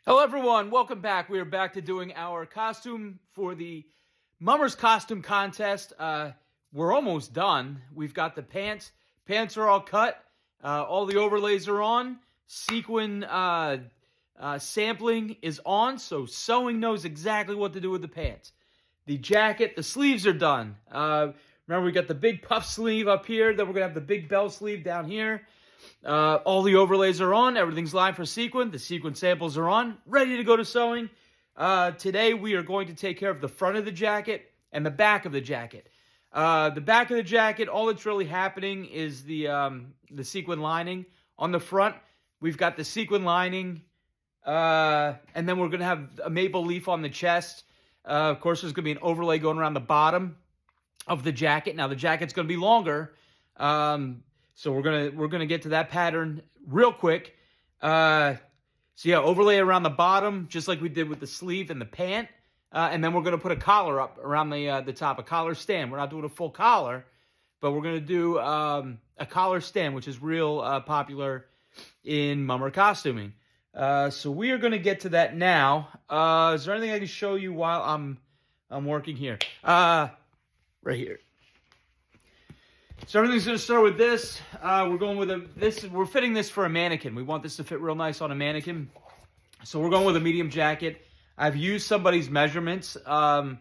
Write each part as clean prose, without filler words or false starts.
Hello everyone, welcome back. We are back to doing our costume for the Mummers Costume Contest. We're almost done. We've got the pants. Pants are all cut. All the overlays are on. Sequin sampling is on, so sewing knows exactly what to do with the pants. The jacket, the sleeves are done. Remember, we got the big puff sleeve up here. Then we're going to have the big bell sleeve down here. All the overlays are on. Everything's lined for sequin. The sequin samples are on. Ready to go to sewing. Today we are going to take care of the front of the jacket and the back of the jacket. The back of the jacket, all that's really happening is the sequin lining. On the front, we've got the sequin lining, and then we're going to have a maple leaf on the chest. Of course, there's going to be an overlay going around the bottom of the jacket. Now, the jacket's going to be longer, so we're gonna get to that pattern real quick. So yeah, overlay around the bottom, just like we did with the sleeve and the pant. And then we're gonna put a collar up around the top, a collar stand. We're not doing a full collar, but we're gonna do a collar stand, which is real popular in mummer costuming. So we are gonna get to that now. Is there anything I can show you while I'm working here? Right here. So everything's going to start with this. We're going with we're fitting this for a mannequin. We want this to fit real nice on a mannequin. So we're going with a medium jacket. I've used somebody's measurements. I've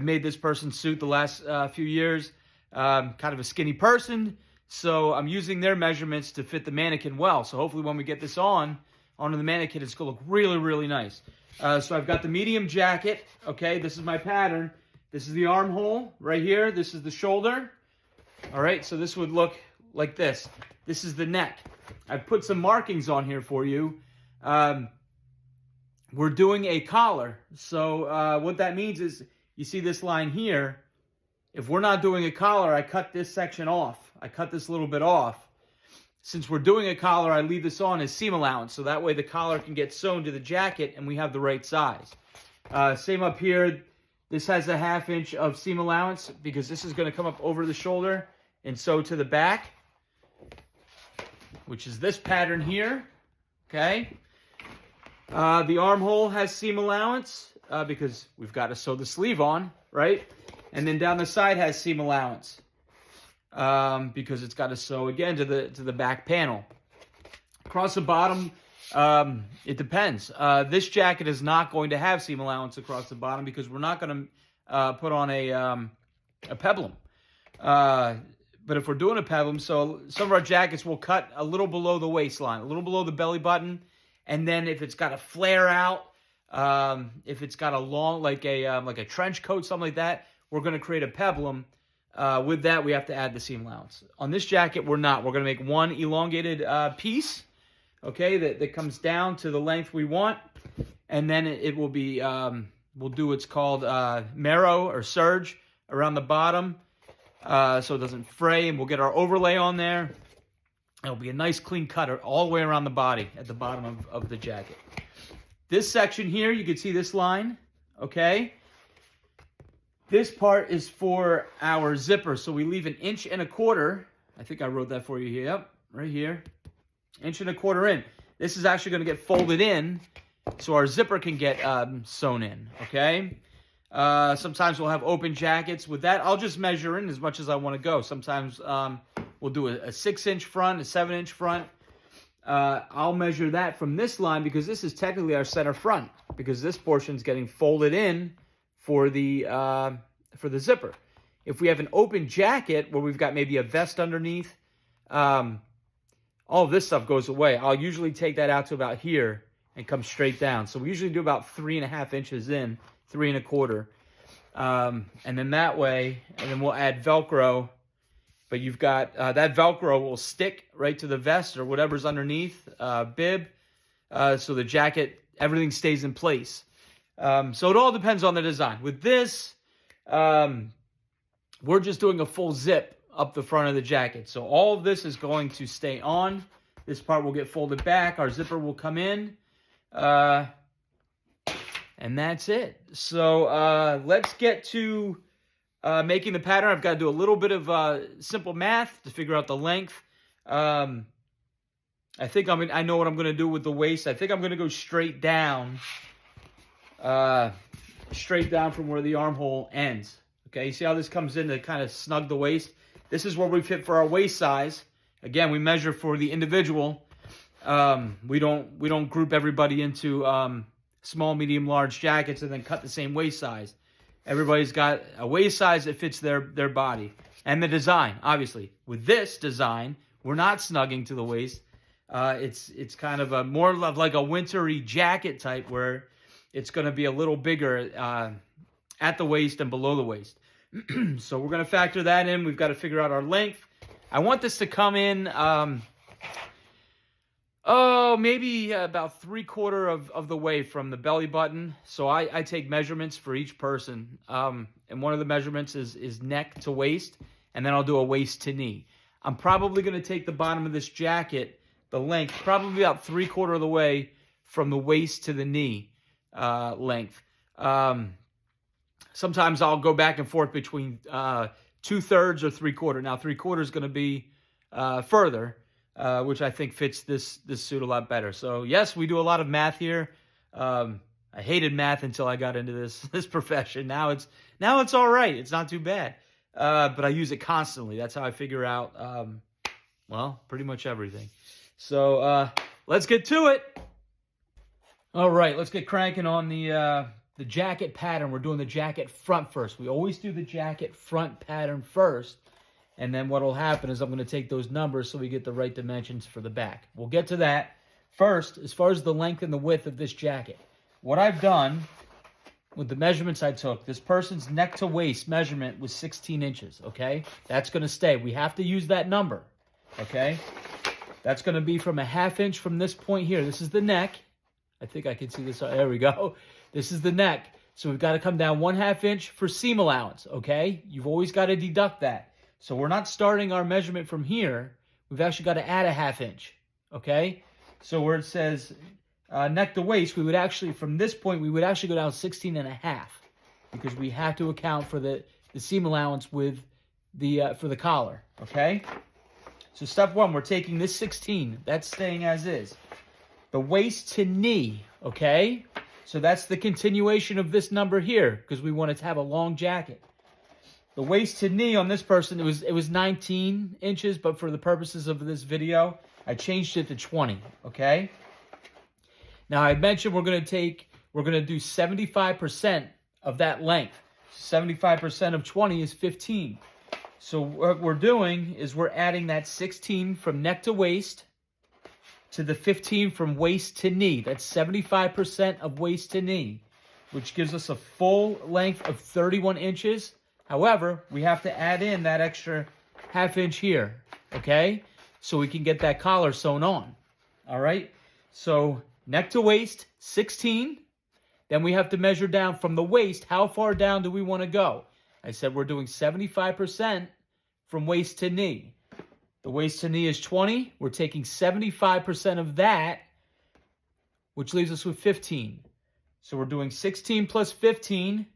made this person's suit the last few years. Kind of a skinny person. So I'm using their measurements to fit the mannequin well. So hopefully when we get this onto the mannequin, it's going to look really, really nice. So I've got the medium jacket. Okay, this is my pattern. This is the armhole right here. This is the shoulder. All right, so this would look like this. This is the neck. I've put some markings on here for you. We're doing a collar. So what that means is, you see this line here. If we're not doing a collar, I cut this section off. I cut this little bit off. Since we're doing a collar, I leave this on as seam allowance. So that way the collar can get sewn to the jacket and we have the right size. Same up here. This has a 1/2 inch of seam allowance because this is going to come up over the shoulder and sew to the back, which is this pattern here, okay? The armhole has seam allowance because we've got to sew the sleeve on, right? And then down the side has seam allowance because it's got to sew again to the back panel. Across the bottom, it depends. This jacket is not going to have seam allowance across the bottom because we're not going to put on a peplum. But if we're doing a peplum, so some of our jackets will cut a little below the waistline, a little below the belly button, and then if it's got a flare out, if it's got a long, like a trench coat, something like that, we're going to create a peplum. With that, we have to add the seam allowance. On this jacket, we're not. We're going to make one elongated piece, okay, that comes down to the length we want, and then it will be, we'll do what's called marrow or serge around the bottom, so it doesn't fray, and we'll get our overlay on there. It'll be a nice clean cut all the way around the body at the bottom of the jacket. This section here, you can see this line, okay? This part is for our zipper, so we leave 1.25 inches. I think I wrote that for you here. Yep, right here. 1.25 inches in. This is actually going to get folded in so our zipper can get sewn in, okay? Sometimes we'll have open jackets. With that, I'll just measure in as much as I want to go. Sometimes we'll do a 6-inch front, a 7-inch front. I'll measure that from this line because this is technically our center front because this portion is getting folded in for the zipper. If we have an open jacket where we've got maybe a vest underneath, all of this stuff goes away. I'll usually take that out to about here and come straight down. So we usually do about 3.5 inches in, 3.25. And then that way, and then we'll add Velcro. But you've got, that Velcro will stick right to the vest or whatever's underneath, bib. So the jacket, everything stays in place. So it all depends on the design. With this, we're just doing a full zip up the front of the jacket. So all of this is going to stay on. This part will get folded back. Our zipper will come in. And that's it. So let's get to making the pattern. I've got to do a little bit of simple math to figure out the length. I know what I'm going to do with the waist. I think I'm going to go straight down from where the armhole ends. Okay, you see how this comes in to kind of snug the waist? This is where we fit for our waist size. Again, we measure for the individual. We don't group everybody into small, medium, large jackets and then cut the same waist size. Everybody's got a waist size that fits their body. And the design, obviously. With this design, we're not snugging to the waist. It's kind of a more of like a wintry jacket type where it's going to be a little bigger at the waist and below the waist. So we're going to factor that in. We've got to figure out our length. I want this to come in, maybe about 3/4 of the way from the belly button. So I take measurements for each person. And one of the measurements is neck to waist. And then I'll do a waist to knee. I'm probably going to take the bottom of this jacket, the length, probably about 3/4 of the way from the waist to the knee length. Sometimes I'll go back and forth between 2/3 or 3/4. Now 3/4 is going to be further, which I think fits this suit a lot better. So yes, we do a lot of math here. I hated math until I got into this profession. Now it's all right. It's not too bad. But I use it constantly. That's how I figure out, well, pretty much everything. So let's get to it. All right, let's get cranking on the jacket pattern. We're doing the jacket front first. We always do the jacket front pattern first. And then what will happen is I'm going to take those numbers so we get the right dimensions for the back. We'll get to that. First, as far as the length and the width of this jacket, what I've done with the measurements I took, this person's neck to waist measurement was 16 inches, okay? That's going to stay. We have to use that number, okay? That's going to be from 1/2 inch from this point here. This is the neck. I think I can see this. There we go. This is the neck. So we've got to come down 1/2 inch for seam allowance, okay? You've always got to deduct that. So we're not starting our measurement from here. We've actually got to add 1/2 inch, okay? So where it says neck to waist, we would actually, from this point, we would actually go down 16.5 because we have to account for the seam allowance with for the collar, okay? So step one, we're taking this 16. That's staying as is. The waist to knee, okay? So that's the continuation of this number here because we want it to have a long jacket. The waist to knee on this person, it was 19 inches, but for the purposes of this video, I changed it to 20, okay? Now, I mentioned we're going to do 75% of that length. 75% of 20 is 15. So what we're doing is we're adding that 16 from neck to waist to the 15 from waist to knee. That's 75% of waist to knee, which gives us a full length of 31 inches. However, we have to add in that extra 1/2 inch here, okay? So we can get that collar sewn on, all right? So neck to waist, 16. Then we have to measure down from the waist. How far down do we want to go? I said we're doing 75% from waist to knee. The waist to knee is 20. We're taking 75% of that, which leaves us with 15. So we're doing 16 plus 15,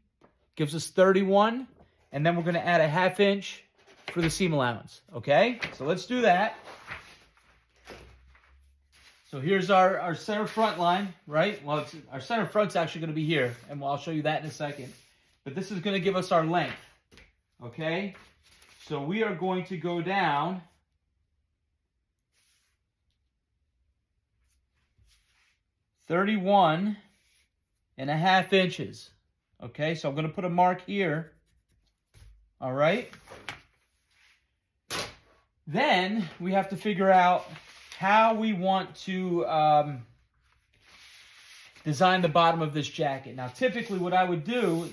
gives us 31. And then we're going to add 1/2 inch for the seam allowance, okay? So let's do that. So here's our center front line, right? Well, our center front's actually going to be here, and I'll show you that in a second. But this is going to give us our length, okay? So we are going to go down 31.5 inches, okay? So I'm going to put a mark here, all right? Then we have to figure out how we want to design the bottom of this jacket. Now, typically what I would do,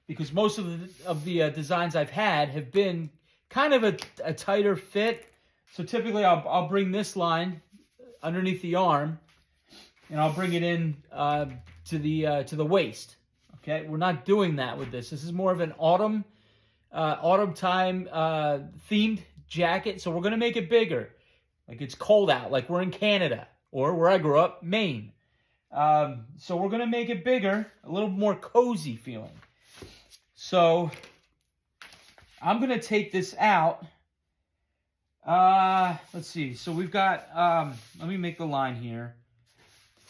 because most of the designs I've had have been kind of a tighter fit, so typically I'll bring this line underneath the arm, and I'll bring it in to the waist. Okay, we're not doing that with this. This is more of an autumn time themed jacket, so we're going to make it bigger. Like it's cold out, like we're in Canada, or where I grew up, Maine. So we're going to make it bigger, a little more cozy feeling. So I'm going to take this out Let's see. So we've got, let me make the line here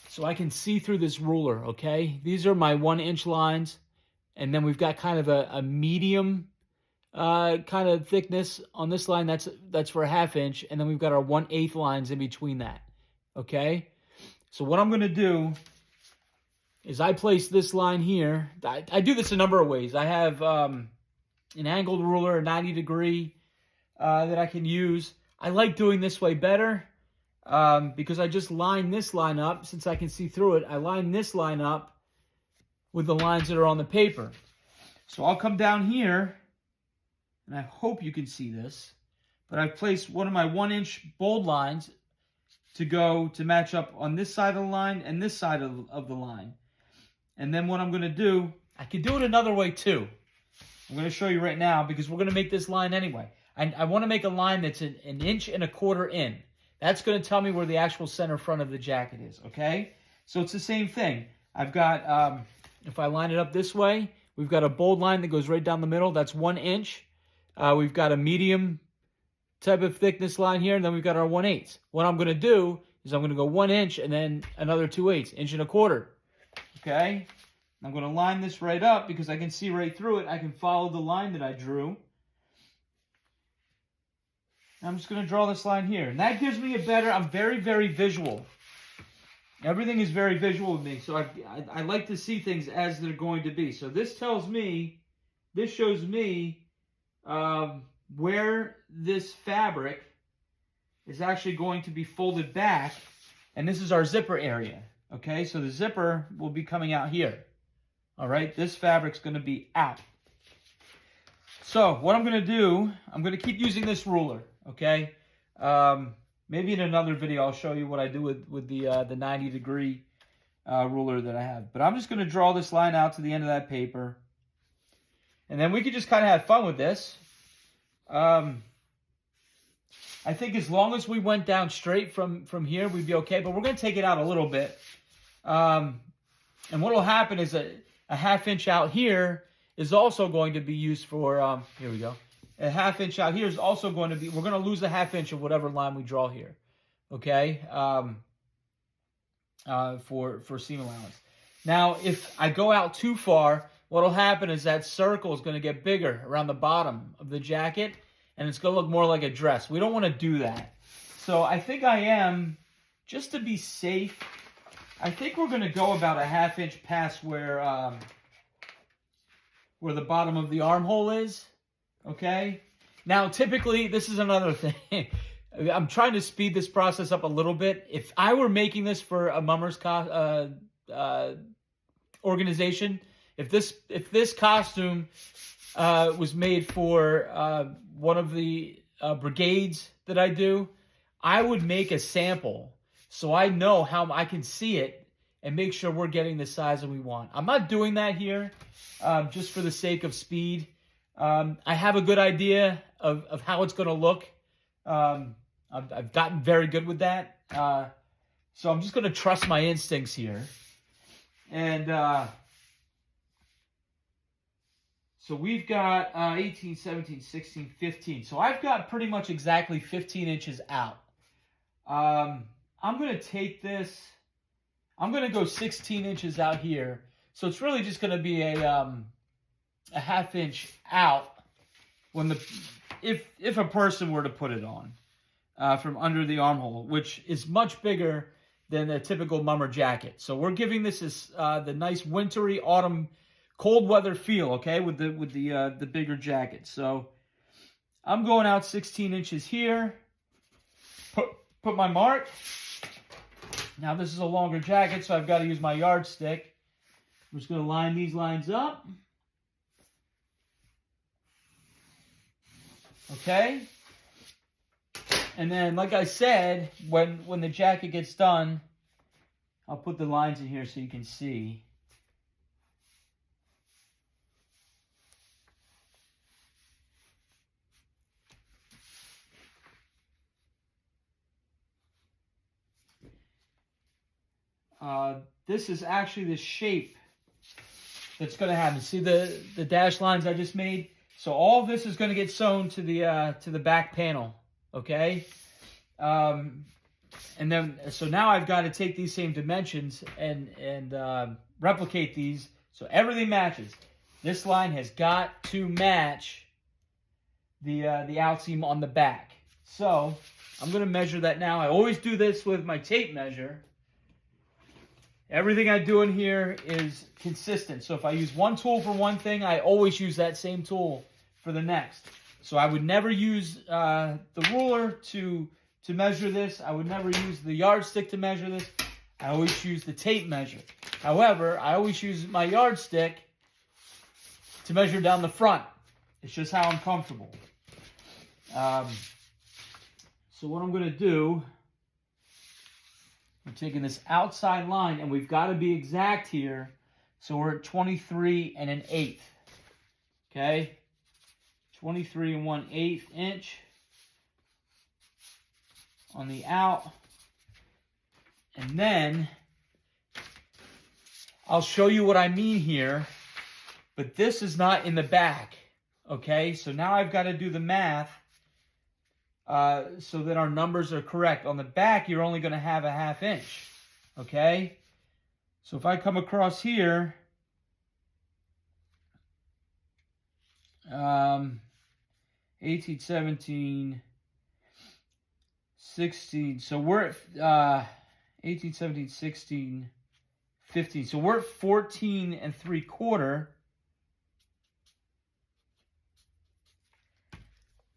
so I can see through this ruler, okay? These are my 1-inch lines, and then we've got kind of a medium kind of thickness on this line. That's for a 1/2 inch, and then we've got our 1/8 lines in between that, okay? So what I'm going to do is I place this line here. I do this a number of ways. I have an angled ruler, a 90-degree, that I can use. I like doing this way better because I just line this line up. Since I can see through it, I line this line up with the lines that are on the paper. So I'll come down here, and I hope you can see this, but I've placed one of my 1-inch bold lines to match up on this side of the line and this side of the line. And then what I'm going to do, I can do it another way too. I'm going to show you right now because we're going to make this line anyway. I want to make a line that's an 1.25 inches in. That's going to tell me where the actual center front of the jacket is, okay? So it's the same thing. I've got, if I line it up this way, we've got a bold line that goes right down the middle. That's 1 inch. We've got a medium type of thickness line here, and then we've got our 1/8. What I'm going to do is I'm going to go 1 inch and then another 2/8, 1.25 inches. Okay? I'm going to line this right up because I can see right through it. I can follow the line that I drew. I'm just going to draw this line here. And that gives me a better, I'm very, very visual. Everything is very visual with me. So I like to see things as they're going to be. So this tells me, this shows me where this fabric is actually going to be folded back. And this is our zipper area. Okay, so the zipper will be coming out here. All right, this fabric's going to be out. So what I'm going to do, I'm going to keep using this ruler. Okay, maybe in another video I'll show you what I do with the 90-degree ruler that I have. But I'm just going to draw this line out to the end of that paper, and then we could just kind of have fun with this. I think as long as we went down straight from here, we'd be okay. But we're going to take it out a little bit. And what will happen is a 1/2 inch out here is also going to be used for, here we go. A 1/2 inch out here is also going to be, we're going to lose a 1/2 inch of whatever line we draw here. Okay? For seam allowance. Now, if I go out too far, what will happen is that circle is going to get bigger around the bottom of the jacket, and it's going to look more like a dress. We don't want to do that. So I think I am, just to be safe, I think we're going to go about a 1/2 inch past where the bottom of the armhole is. Okay? Now, typically, this is another thing. I'm trying to speed this process up a little bit. If I were making this for a mummers organization, if this costume was made for one of the brigades that I do, I would make a sample so I know how I can see it and make sure we're getting the size that we want. I'm not doing that here just for the sake of speed. I have a good idea of how it's going to look. I've gotten very good with that. So I'm just going to trust my instincts here. And so we've got 18, 17, 16, 15. So I've got pretty much exactly 15 inches out. I'm going to take this. I'm going to go 16 inches out here. So it's really just going to be a 1/2 inch out when if a person were to put it on from under the armhole, which is much bigger than a typical mummer jacket. So we're giving this the nice wintry autumn cold weather feel, okay, with the bigger jacket. So I'm going out 16 inches here. Put my mark. Now this is a longer jacket, so I've got to use my yardstick. I'm just going to line these lines up. Okay. And then, like I said, when the jacket gets done, I'll put the lines in here so you can see. This is actually the shape that's going to happen. See the dashed lines I just made? So all of this is going to get sewn to the back panel. okay? And then, so now I've got to take these same dimensions and replicate these so everything matches. This line has got to match the outseam on the back. So I'm going to measure that now. I always do this with my tape measure. Everything I do in here is consistent. So if I use one tool for one thing, I always use that same tool for the next. So I would never use the ruler to measure this. I would never use the yardstick to measure this. I always use the tape measure. However, I always use my yardstick to measure down the front. It's just how I'm comfortable. So what I'm going to do, I'm taking this outside line, and we've got to be exact here. So we're at 23 1/8. Okay? 23 1/8 inch on the out. And then I'll show you what I mean here, but this is not in the back. Okay? So now I've got to do the math so that our numbers are correct. On the back, you're only going to have a 1/2 inch. Okay? So if I come across here, 18, 17, 16. So we're at 18, 17, 16, 15. So we're at 14 3/4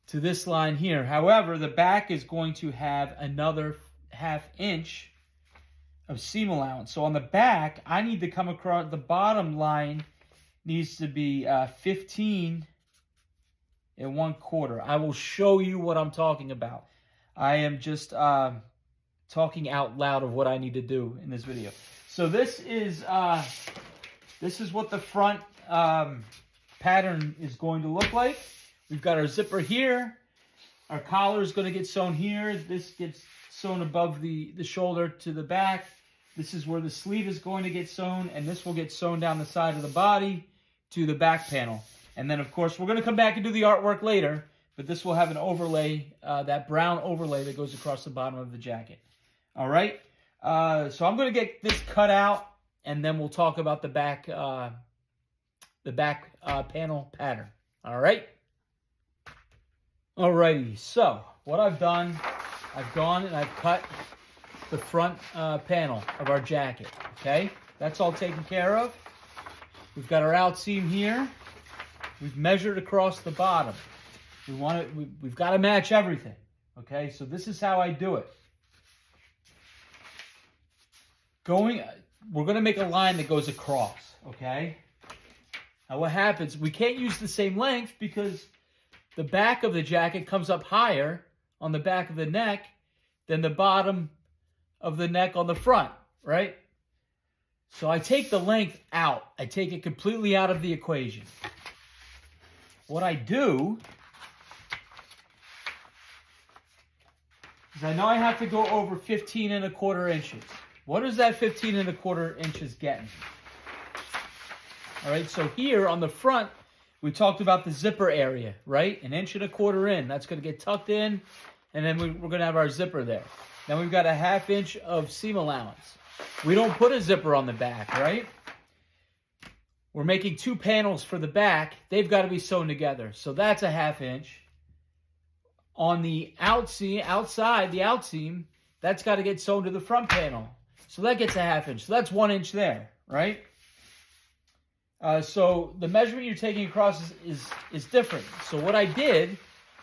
to this line here. However, the back is going to have another 1/2 inch of seam allowance. So on the back, I need to come across, the bottom line needs to be 15 1/4. I will show you what I'm talking about. I am just talking out loud of what I need to do in this video. So this is what the front pattern is going to look like. We've got our zipper here. Our collar is going to get sewn here. This gets sewn above the shoulder to the back. This is where the sleeve is going to get sewn, and this will get sewn down the side of the body to the back panel. And then, of course, we're going to come back and do the artwork later, but this will have an overlay, that brown overlay that goes across the bottom of the jacket. All right? So I'm going to get this cut out, and then we'll talk about the back panel pattern. All right? Alrighty, so what I've done, I've gone and I've cut the front panel of our jacket, okay? That's all taken care of. We've got our outseam here. We've measured across the bottom. We've got to match everything, okay? So this is how I do it. We're going to make a line that goes across, okay? Now what happens, we can't use the same length because the back of the jacket comes up higher on the back of the neck than the bottom of the neck on the front, right? So I take the length out. I take it completely out of the equation. What I do is I know I have to go over 15 1/4 inches. What is that 15 1/4 inches getting? All right, so here on the front, we talked about the zipper area, right? 1 1/4 inches in. That's going to get tucked in, and then we're going to have our zipper there. Then we've got a 1/2 inch of seam allowance. We don't put a zipper on the back, right? We're making 2 panels for the back. They've got to be sewn together. So that's a 1/2 inch. On the outside, the outseam, that's got to get sewn to the front panel. So that gets a 1/2 inch. So that's 1 inch there, right? So the measurement you're taking across is different. So what I did,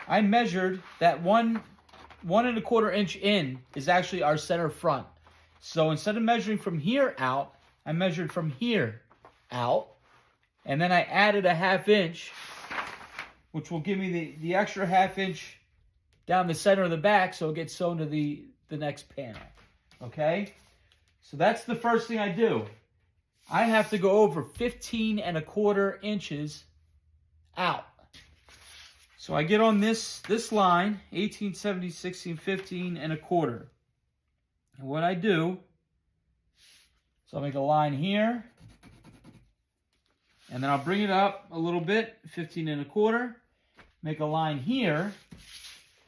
I measured that 1 1/4 inch in is actually our center front. So instead of measuring from here out, I measured from here out. And then I added a 1/2 inch, which will give me the extra 1/2 inch down the center of the back so it gets sewn to the next panel. Okay? So that's the first thing I do. I have to go over 15 1/4 inches out. So I get on this line, 18, 17, 16, 15 1/4. And what I do, so I'll make a line here, and then I'll bring it up a little bit, 15 1/4, make a line here.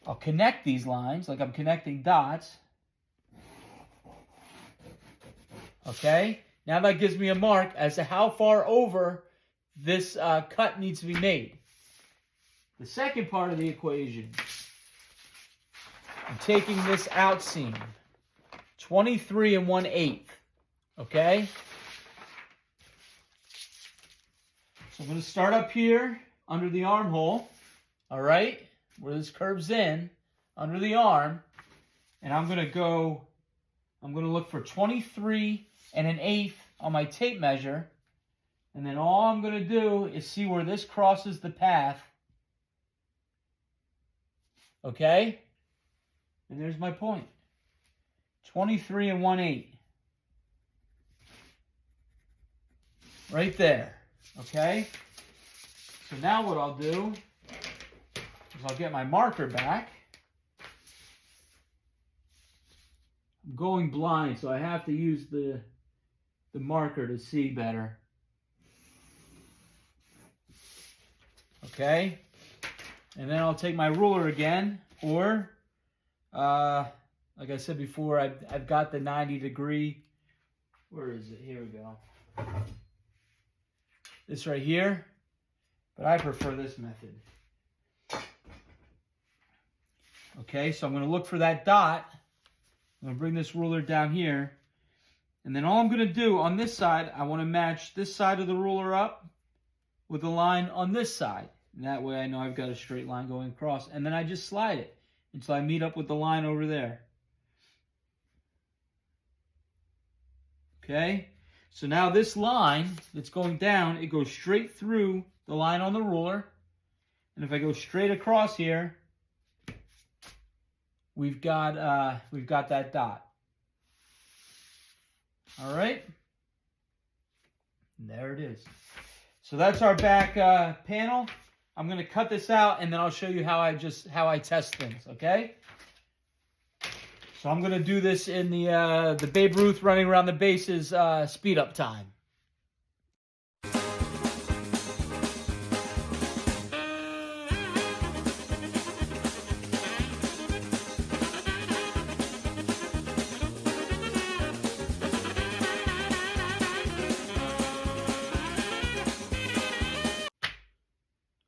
I'll connect these lines like I'm connecting dots. Okay, now that gives me a mark as to how far over this cut needs to be made. The second part of the equation, I'm taking this out seam, 23 1/8, okay? So I'm going to start up here under the armhole, all right, where this curves in, under the arm, and I'm going to look for 23 1/8 on my tape measure, and then all I'm going to do is see where this crosses the path, okay? And there's my point, 23 1/8, right there, okay? So now what I'll do is I'll get my marker back. I'm going blind, so I have to use the marker to see better. Okay? And then I'll take my ruler again, or, like I said before, I've got the 90-degree, where is it? Here we go. This right here, but I prefer this method. Okay, so I'm going to look for that dot. I'm going to bring this ruler down here. And then all I'm going to do on this side, I want to match this side of the ruler up with the line on this side. And that way I know I've got a straight line going across. And then I just slide it until I meet up with the line over there. Okay? So now this line that's going down, it goes straight through the line on the ruler. And if I go straight across here, we've got that dot. All right, and there it is. So that's our back panel. I'm going to cut this out, and then I'll show you how I test things. Okay. So I'm going to do this in the Babe Ruth running around the bases speed up time.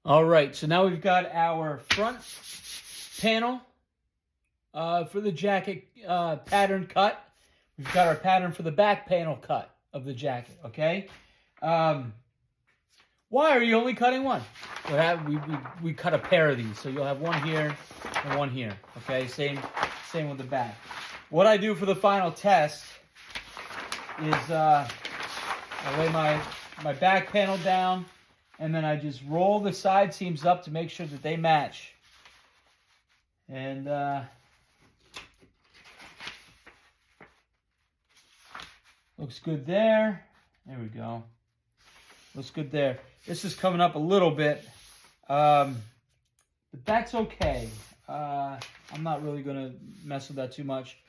All right, so now we've got our front panel for the jacket pattern cut. We've got our pattern for the back panel cut of the jacket, okay? Why are you only cutting one? We cut a pair of these, so you'll have one here and one here, okay? Same with the back. What I do for the final test is I lay my back panel down, and then I just roll the side seams up to make sure that they match. And looks good there. There we go. Looks good there. This is coming up a little bit, but that's okay. I'm not really going to mess with that too much.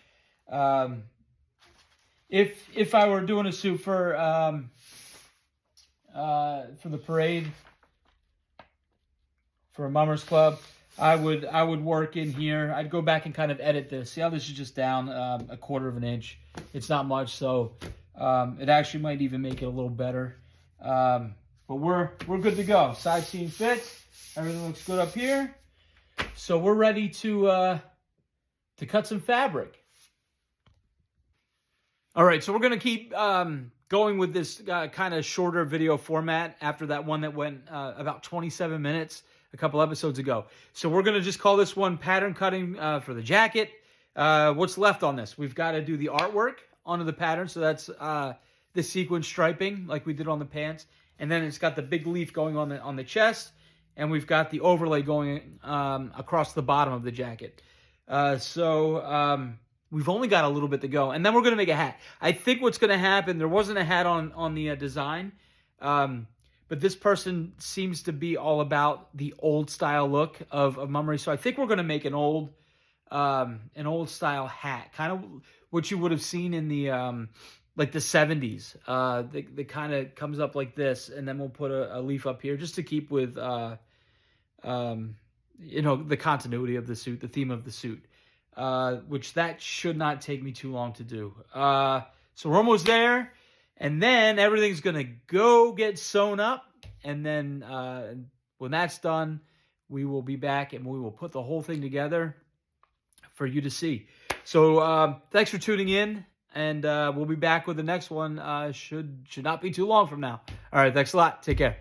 If I were doing a suit for the parade, for a Mummers Club, I would work in here. I'd go back and kind of edit this. See how this is just down a 1/4 of an inch. It's not much, so it actually might even make it a little better. But we're good to go. Side seam fits. Everything looks good up here. So we're ready to cut some fabric. All right, so we're gonna keep going with this kind of shorter video format after that one that went about 27 minutes a couple episodes ago. So we're going to just call this one pattern cutting for the jacket. What's left on this? We've got to do the artwork onto the pattern. So that's the sequin striping like we did on the pants. And then it's got the big leaf going on the chest. And we've got the overlay going across the bottom of the jacket. We've only got a little bit to go. And then we're going to make a hat. I think what's going to happen, there wasn't a hat on the design. But this person seems to be all about the old style look of Mummery. So I think we're going to make an old style hat. Kind of what you would have seen in the like the 70s. The kind of comes up like this. And then we'll put a leaf up here just to keep with the continuity of the suit, the theme of the suit, which that should not take me too long to do. So we're almost there, and then everything's going to go get sewn up, and then when that's done, we will be back, and we will put the whole thing together for you to see. So thanks for tuning in, and we'll be back with the next one. Should not be too long from now. All right, thanks a lot. Take care.